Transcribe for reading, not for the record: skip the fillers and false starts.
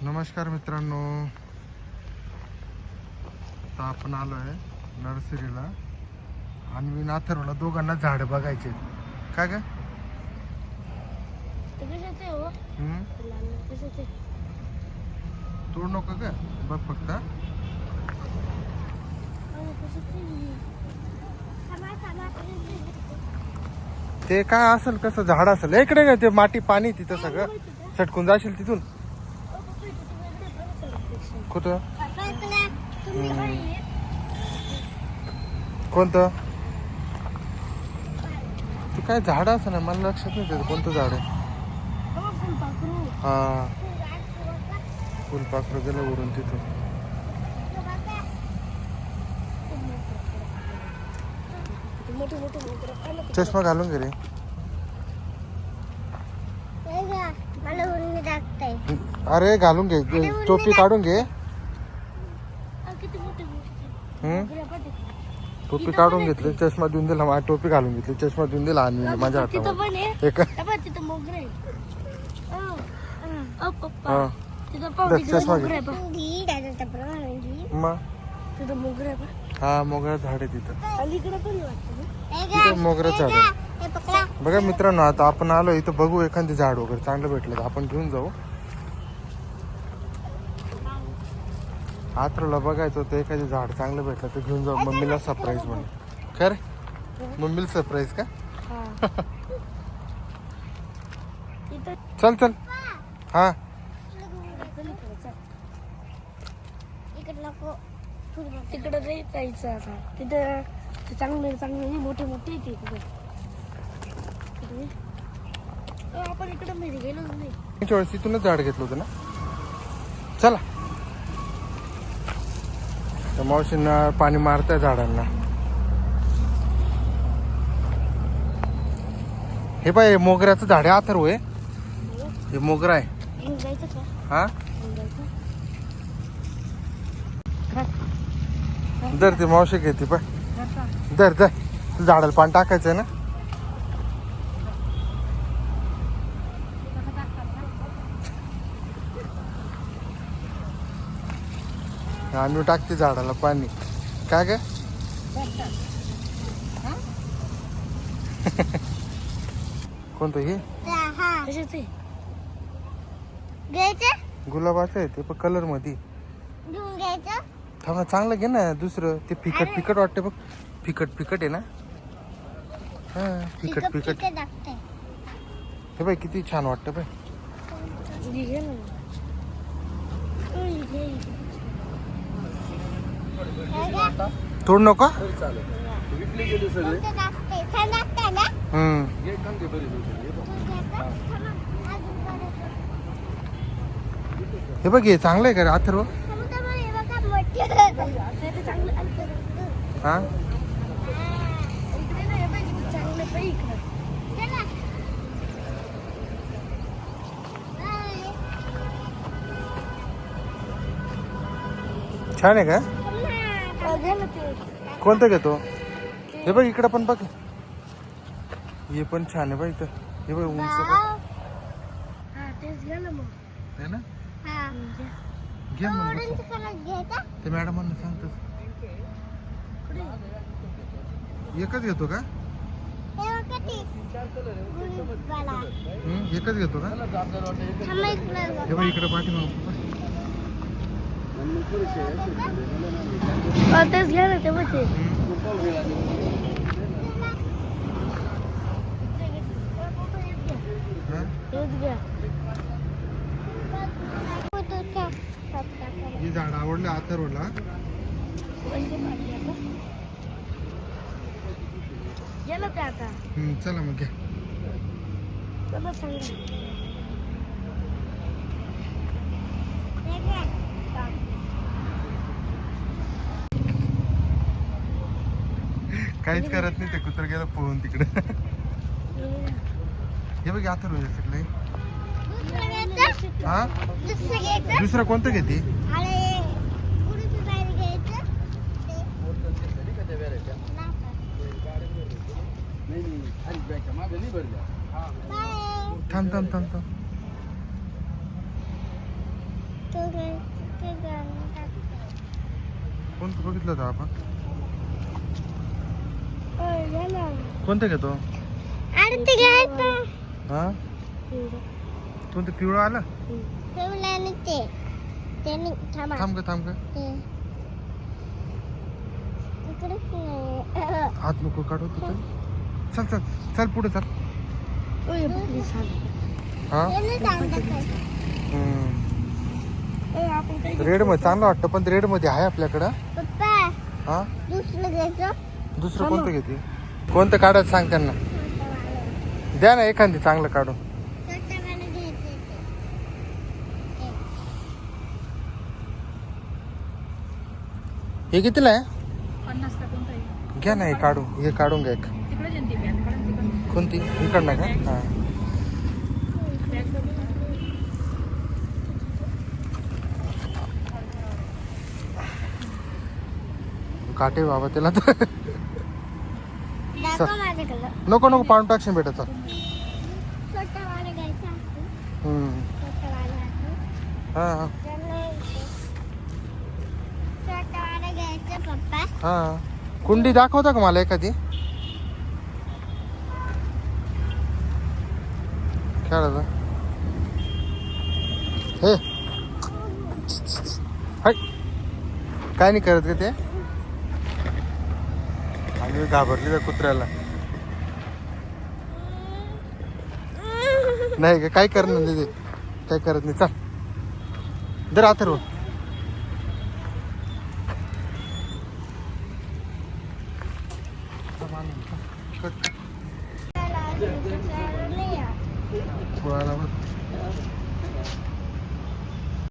नमस्कार मित्रांनो, आता आपण आलो आहे नर्सरीला आणि नाथरला दोघांना झाड बघायचे. काय ग तोड नको का बघ फक्त. ते काय असेल कसं झाड असेल इकडे काय ते माती पाणी तिथं सगळं सटकून जाशील तिथून. कुठं कोणतं ते काय झाड असं ना मला लक्षात नाही त्याचं कोणतं झाड आहे. हा फुलपाखरू गेलं उडून तिथून. चष्मा घालून गे रे. अरे घालून घे टोपी काढून घे. टोपी काढून घेतली चष्मा देऊन दिला. माझी टोपी घालून घेतली चष्मा देऊन दिला आणि माझ्या हातावर एक चष्मा घे. मग हा मोगरा झाड आहे तिथं. तिथं मोगरा झाड आहे बघा मित्रांनो. आता आपण आलो इथं बघू एखादी झाड वगैरे चांगलं भेटलं तर आपण घेऊन जाऊ. आत्रला बघायचं होतं एखादी झाड चांगलं भेटलं तर घेऊन जाऊ. मम्मीला सरप्राईज म्हणून. खरं मम्मीला सरप्राईज का. चल चल हा तिकडे जायचं आता. तिथं चांगले चांगले मोठे मोठे येते तिकडे. आपण इकडे मध्ये गेलो नाही. वेळेस तिथूनच झाड घेतलं होतं ना. चला त्या मावशींना पाणी मारताय झाडांना. हे पाय मोगऱ्याचं झाड आहे अथर्व आहे. हे मोगरा आहे. जायचं का हा दर ती मावशी घेते पाय. दर दर झाडाला पाणी टाकायचंय ना. आम्ही टाकते झाडाला पाणी. काय ग कोणतं हे गुलाबाचं आहे ते पण कलर मध्ये. थांबा चांगलं घे ना दुसरं. ते फिकट फिकट वाटतं बघ. फिकट फिकट आहे ना. हा फिकट फिकट हे बाई किती छान वाटतं बाई. तोड नको. हे बघ हे चांगलं आहे का रे अथर्व. हा छान आहे का. कोणतं घेतो. हे बघ इकडं पण बघ. हे पण छान आहे बघ इथं. हे बघ उंच आहे ना. घे मग ते मॅडमांना सांगतच. एकच घेतो का. एकच घेतो का. हे बघ इकडे पाठीमागं तेच घ्या ना. ते बघ ही झाड आवडले अथर्वला. गेलं ते आता. चला मग घ्या. चला सांगा. काहीच करत नाही ते कुत्र गेलं पळून तिकडे. हे बघ अथर्व सगळे. हा दुसरं कोणतं घेते. थांब थांब थांब थांब. कोणतं बघितलं होतं आपण? घ्या ना. कोणतं घेतो? अरे ते घ्यायचं. हा कोणतं पिवळं आलं? थांब ग हात नको काढू तिथं. चल चल चल पुढे चल. हा रेड मध्ये चांगलं वाटतं पण रेड मध्ये आहे आपल्याकडं. हा दुसरं कोणतं घेते? कोणतं काढायचं सांग त्यांना. द्या ना एखादी चांगलं काढून. हे कितीला आहे? 50 का कोणता आहे? घ्या ना हे काढून. हे काढून घ्या एक. तिकडे जंती बॅग काढून तिकडे कोणती? इकडनं का? हा बॅग बघू. काटे बाबा त्याला तर. नको नको पाडून टाकशील बेटा चल. हा हा कुंडी दाखवता का मला एखादी? खेळायचं हे हाय. काय नाही करत का ते? आम्ही घाबरली त्या कुत्र्याला. नाही का काय करणार नाही ते. काय करत नाही. चल दर अथर्व.